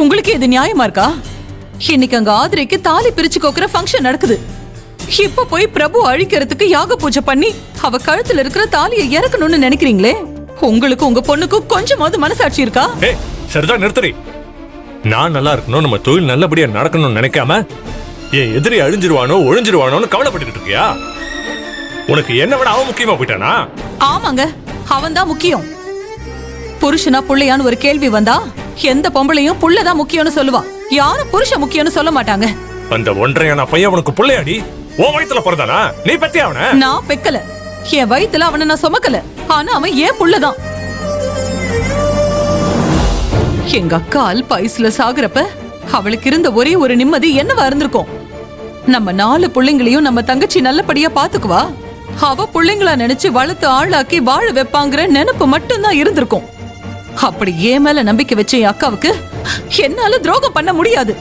உங்களுக்கு இது நியாயமா இருக்கா? இன்னைக்கு அங்க ஆதிரைக்கு தாலி பிரிச்சு கோக்குற ஃபங்க்ஷன் நடக்குது. இப்ப போய் பிரபு அழிக்கிறதுக்கு யாக பூஜை பண்ணி அவ கழுத்துல இருக்கிற தாலியை இறக்கணும்னு நினைக்கிறீங்களே? உங்களுக்கு உங்க பொண்ணுக்கும் கொஞ்சமாவது மனசாட்சி இருக்கா? சரிதான், நிறுத்துறி. நான் நல்லா இருக்கணும், நம்ம தொழில் நல்லபடியா நடக்கணும்னு நினைக்காம என் எதிரி அழிஞ்சிருவானோ ஒழிஞ்சிருவானோன்னு கவலைப்பட்டு இருக்கியா? உனக்கு என்ன விட அவன் முக்கியமா போயிட்டானா? ஆமாங்க, அவன் தான் முக்கியம். புருஷனா புள்ளையான்னு ஒரு கேள்வி வந்தா எந்த பொம்பளையும் புள்ளதான் முக்கியம்னு சொல்லுவா. யாரும் புருஷ முக்கியம்னு சொல்ல மாட்டாங்க. அந்த ஒன்றையான பையன் உனக்கு புள்ளையாடி? உன் வயித்துல பிறந்தானா? நீ பத்தி அவன? நான் பெக்கல, என் வயித்துல அவனை நான் சுமக்கல. ஆனா அவன் ஏன் புள்ளதான். எங்க அக்கா அல்பாயுஸ்ல சாகுறப்ப அவளுக்கு இருந்த ஒரே ஒரு நிம்மதி என்னவா இருந்திருக்கும்? நம்ம 4 பிள்ளைங்களையும் நம்ம தங்கச்சி நல்லபடியா பாத்துக்குவா, அவ பிள்ளைங்களா நினைச்சு வளர்த்து ஆளாக்கி வாழ வைப்பாங்கிற நினைப்பு மட்டும்தான் இருந்திருக்கும். அப்படி ஏன் மேல நம்பிக்கை வச்ச என் அக்காவுக்கு என்னால துரோகம் பண்ண முடியாது.